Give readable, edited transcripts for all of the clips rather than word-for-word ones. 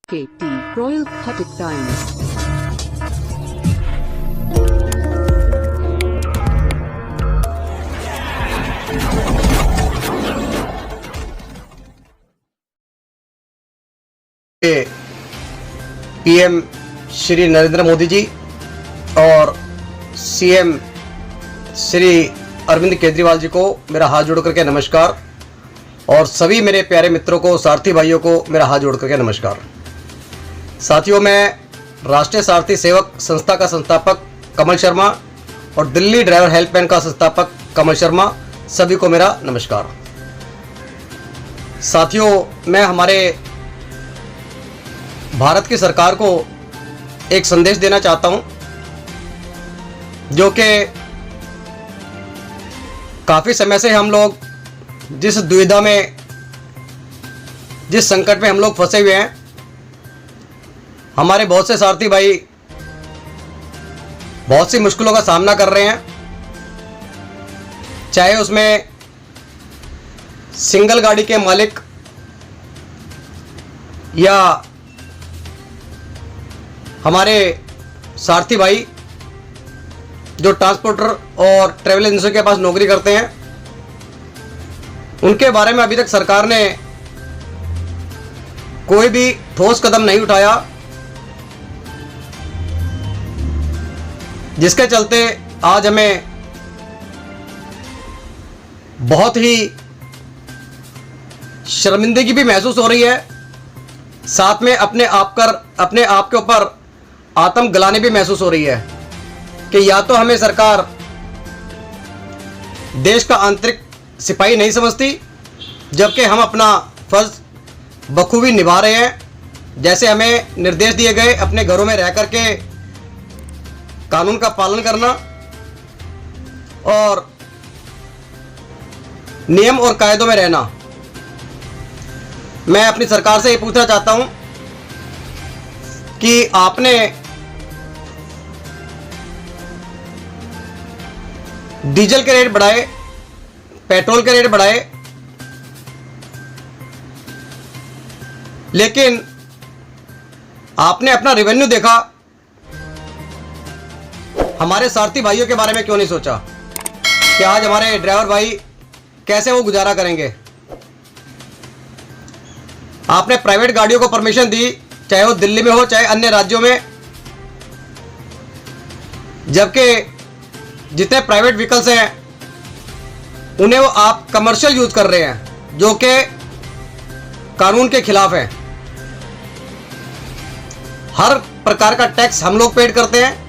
KT Royal Khatik Times। PM Shri Narendra Modi ji और CM Shri Arvind Kejriwal ji को मेरा हाथ जोड़ करके नमस्कार, और सभी मेरे प्यारे मित्रों को, सारथी भाइयों को मेरा हाथ जोड़ करके नमस्कार। साथियों, मैं राष्ट्रीय सारथी सेवक संस्था का संस्थापक कमल शर्मा और दिल्ली ड्राइवर हेल्पलाइन का संस्थापक कमल शर्मा, सभी को मेरा नमस्कार। साथियों, मैं हमारे भारत की सरकार को एक संदेश देना चाहता हूं, जो कि काफ़ी समय से हम लोग जिस दुविधा में, जिस संकट में हम लोग फंसे हुए हैं, हमारे बहुत से सारथी भाई बहुत सी मुश्किलों का सामना कर रहे हैं। चाहे उसमें सिंगल गाड़ी के मालिक या हमारे सारथी भाई जो ट्रांसपोर्टर और ट्रैवल एजेंसी के पास नौकरी करते हैं, उनके बारे में अभी तक सरकार ने कोई भी ठोस कदम नहीं उठाया, जिसके चलते आज हमें बहुत ही शर्मिंदगी भी महसूस हो रही है, साथ में अपने आप के ऊपर आत्म ग्लानि भी महसूस हो रही है कि या तो हमें सरकार देश का आंतरिक सिपाही नहीं समझती, जबकि हम अपना फर्ज बखूबी निभा रहे हैं। जैसे हमें निर्देश दिए गए अपने घरों में रह करके कानून का पालन करना और नियम और कायदों में रहना। मैं अपनी सरकार से ये पूछना चाहता हूं कि आपने डीजल के रेट बढ़ाए, पेट्रोल के रेट बढ़ाए, लेकिन आपने अपना रेवेन्यू देखा, हमारे सारथी भाइयों के बारे में क्यों नहीं सोचा कि आज हमारे ड्राइवर भाई कैसे वो गुजारा करेंगे। आपने प्राइवेट गाड़ियों को परमिशन दी, चाहे वो दिल्ली में हो चाहे अन्य राज्यों में, जबकि जितने प्राइवेट व्हीकल्स हैं उन्हें वो आप कमर्शियल यूज कर रहे हैं, जो कि कानून के खिलाफ है। हर प्रकार का टैक्स हम लोग पेड करते हैं,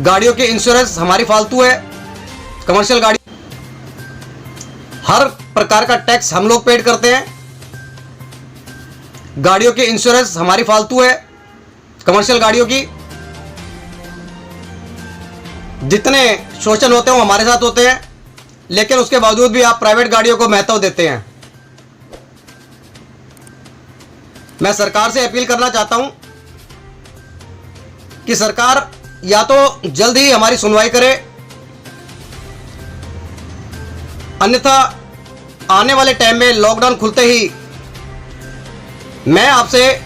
गाड़ियों के इंश्योरेंस हमारी फालतू है, कमर्शियल गाड़ी हर प्रकार का टैक्स हम लोग पेड करते हैं, गाड़ियों के इंश्योरेंस हमारी फालतू है, कमर्शियल गाड़ियों की। जितने शोषण होते हैं वो हमारे साथ होते हैं, लेकिन उसके बावजूद भी आप प्राइवेट गाड़ियों को महत्व देते हैं। मैं सरकार से अपील करना चाहता हूं कि सरकार या तो जल्द ही हमारी सुनवाई करे, अन्यथा आने वाले टाइम में लॉकडाउन खुलते ही मैं आपसे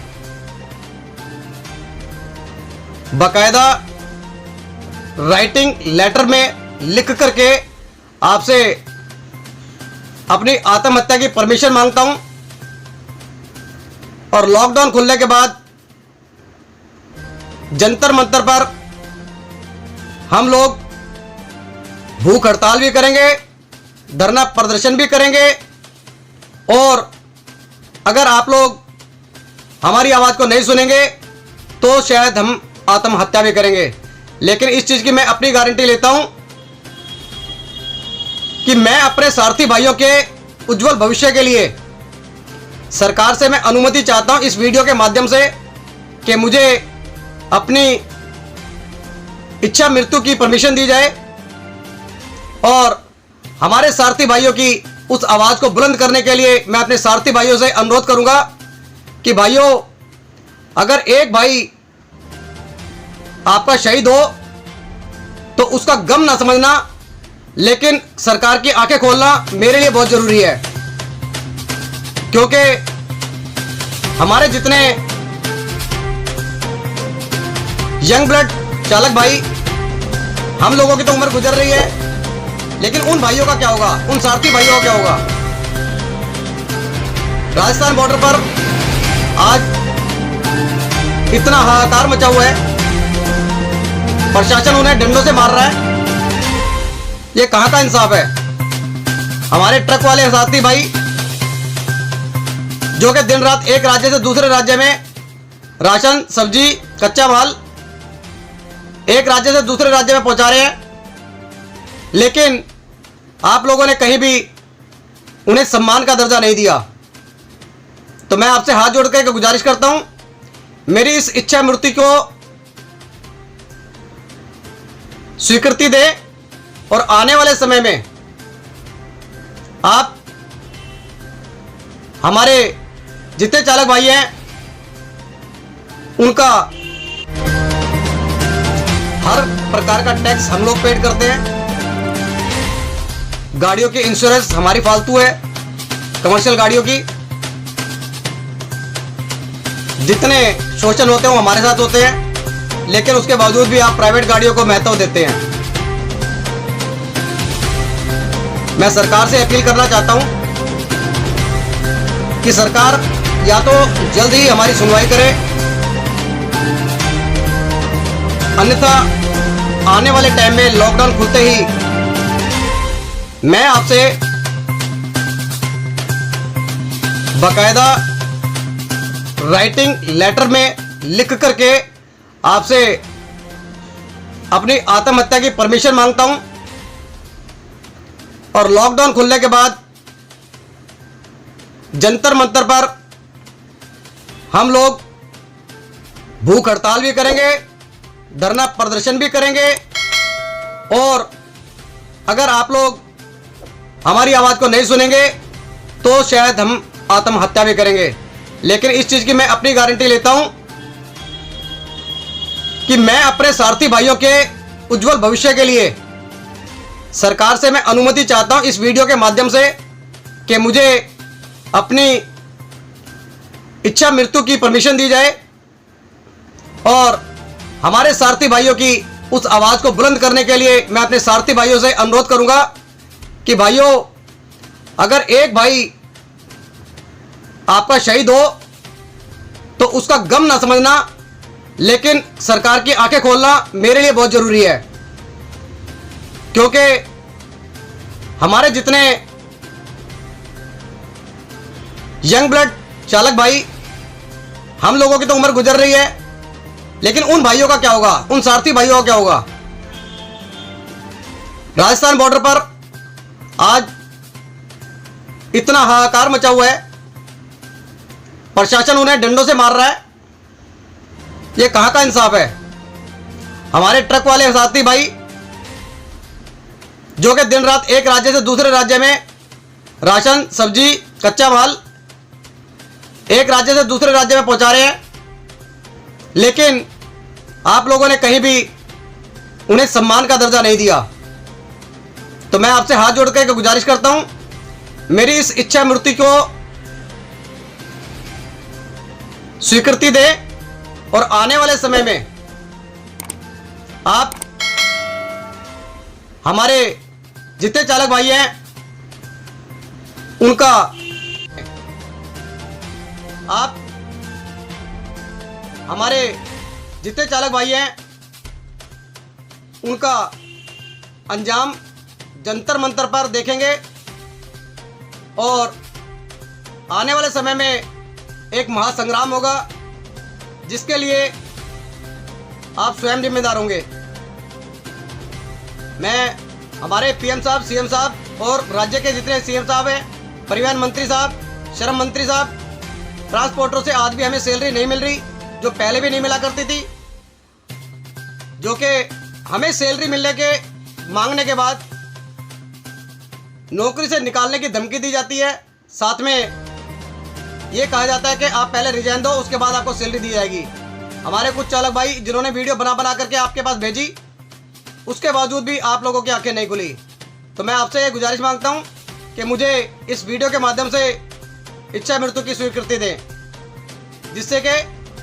बकायदा राइटिंग लेटर में लिख करके आपसे अपनी आत्महत्या की परमिशन मांगता हूं, और लॉकडाउन खुलने के बाद जंतर मंतर पर हम लोग भूख हड़ताल भी करेंगे, धरना प्रदर्शन भी करेंगे, और अगर आप लोग हमारी आवाज़ को नहीं सुनेंगे तो शायद हम आत्महत्या भी करेंगे। लेकिन इस चीज़ की मैं अपनी गारंटी लेता हूं कि मैं अपने सारथी भाइयों के उज्जवल भविष्य के लिए सरकार से मैं अनुमति चाहता हूं इस वीडियो के माध्यम से कि मुझे अपनी इच्छा मृत्यु की परमिशन दी जाए, और हमारे सारथी भाइयों की उस आवाज़ को बुलंद करने के लिए मैं अपने सारथी भाइयों से अनुरोध करूंगा कि भाइयों, अगर एक भाई आपका शहीद हो तो उसका गम ना समझना, लेकिन सरकार की आंखें खोलना मेरे लिए बहुत जरूरी है, क्योंकि हमारे जितने यंग ब्लड चालक भाई, हम लोगों की तो उम्र गुजर रही है, लेकिन उन भाइयों का क्या होगा, उन सारथी भाइयों का क्या होगा। राजस्थान बॉर्डर पर आज इतना हाहाकार मचा हुआ है, प्रशासन उन्हें डंडों से मार रहा है। ये कहां का इंसाफ है। हमारे ट्रक वाले साथी भाई जो कि दिन रात एक राज्य से दूसरे राज्य में राशन, सब्जी, कच्चा माल एक राज्य से दूसरे राज्य में पहुंचा रहे हैं, लेकिन आप लोगों ने कहीं भी उन्हें सम्मान का दर्जा नहीं दिया। तो मैं आपसे हाथ जोड़ कर गुजारिश करता हूं, मेरी इस इच्छा मृत्यु को स्वीकृति दें और आने वाले समय में आप हमारे जितने चालक भाई हैं उनका हर प्रकार का टैक्स हम लोग पेड करते हैं। गाड़ियों की इंश्योरेंस हमारी फालतू है, कमर्शियल गाड़ियों की। जितने शोषण होते हैं वो हमारे साथ होते हैं, लेकिन उसके बावजूद भी आप प्राइवेट गाड़ियों को महत्व देते हैं। मैं सरकार से अपील करना चाहता हूं कि सरकार या तो जल्द ही हमारी सुनवाई करे, अन्यथा आने वाले टाइम में लॉकडाउन खुलते ही मैं आपसे बकायदा राइटिंग लेटर में लिख करके आपसे अपनी आत्महत्या की परमिशन मांगता हूं। और लॉकडाउन खुलने के बाद जंतर मंतर पर हम लोग भूख हड़ताल भी करेंगे, धरना प्रदर्शन भी करेंगे, और अगर आप लोग हमारी आवाज को नहीं सुनेंगे तो शायद हम आत्महत्या भी करेंगे। लेकिन इस चीज की मैं अपनी गारंटी लेता हूं कि मैं अपने सारथी भाइयों के उज्जवल भविष्य के लिए सरकार से मैं अनुमति चाहता हूं इस वीडियो के माध्यम से कि मुझे अपनी इच्छा मृत्यु की परमिशन दी जाए, और हमारे सारथी भाइयों की उस आवाज को बुलंद करने के लिए मैं अपने सारथी भाइयों से अनुरोध करूंगा कि भाइयों, अगर एक भाई आपका शहीद हो तो उसका गम ना समझना, लेकिन सरकार की आंखें खोलना मेरे लिए बहुत जरूरी है। क्योंकि हमारे जितने यंग ब्लड चालक भाई, हम लोगों की तो उम्र गुजर रही है, लेकिन उन भाइयों का क्या होगा, उन सारथी भाइयों का क्या होगा। राजस्थान बॉर्डर पर आज इतना हाहाकार मचा हुआ है, प्रशासन उन्हें डंडों से मार रहा है। यह कहां का इंसाफ है। हमारे ट्रक वाले साथी भाई जो कि दिन रात एक राज्य से दूसरे राज्य में राशन, सब्जी, कच्चा माल एक राज्य से दूसरे राज्य में पहुंचा रहे हैं, लेकिन आप लोगों ने कहीं भी उन्हें सम्मान का दर्जा नहीं दिया। तो मैं आपसे हाथ जोड़ कर गुजारिश करता हूं, मेरी इस इच्छा मृत्यु को स्वीकृति दें और आने वाले समय में आप हमारे जितने चालक भाई हैं उनका आप हमारे जितने चालक भाई हैं उनका अंजाम जंतर मंतर पर देखेंगे, और आने वाले समय में एक महासंग्राम होगा जिसके लिए आप स्वयं जिम्मेदार होंगे। मैं हमारे पीएम साहब, सीएम साहब और राज्य के जितने सीएम साहब हैं, परिवहन मंत्री साहब, श्रम मंत्री साहब, ट्रांसपोर्टरों से आज भी हमें सैलरी नहीं मिल रही, जो पहले भी नहीं मिला करती थी, जो कि हमें सैलरी मिलने के मांगने के बाद नौकरी से निकालने की धमकी दी जाती है। साथ में ये कहा जाता है कि आप पहले रिजाइन दो, उसके बाद आपको सैलरी दी जाएगी। हमारे कुछ चालक भाई जिन्होंने वीडियो बना बना करके आपके पास भेजी, उसके बावजूद भी आप लोगों की आंखें नहीं खुली। तो मैं आपसे ये गुजारिश मांगता हूं कि मुझे इस वीडियो के माध्यम से इच्छा मृत्यु की स्वीकृति दें। जिससे कि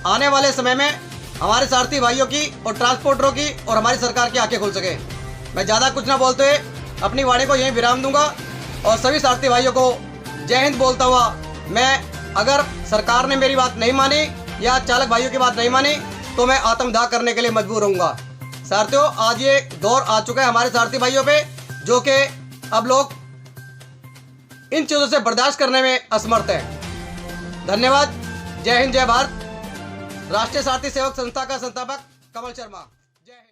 आने वाले समय में हमारे सारथी भाइयों की और ट्रांसपोर्टरों की और हमारी सरकार की आंखें खुल सके। मैं ज़्यादा कुछ ना बोलते हुए अपनी वाणी को यहीं विराम दूंगा और सभी सारथी भाइयों को जय हिंद बोलता हुआ, मैं अगर सरकार ने मेरी बात नहीं मानी या चालक भाइयों की बात नहीं मानी तो मैं आत्मदाह करने के लिए मजबूर रहूँगा। सारथियों, आज ये दौर आ चुका है हमारे सारथी भाइयों पे, जो कि अब लोग इन चीज़ों से बर्दाश्त करने में असमर्थ हैं। धन्यवाद। जय हिंद, जय भारत। राष्ट्रीय सारथी सेवक संस्था का संस्थापक कमल शर्मा। जय हिंद।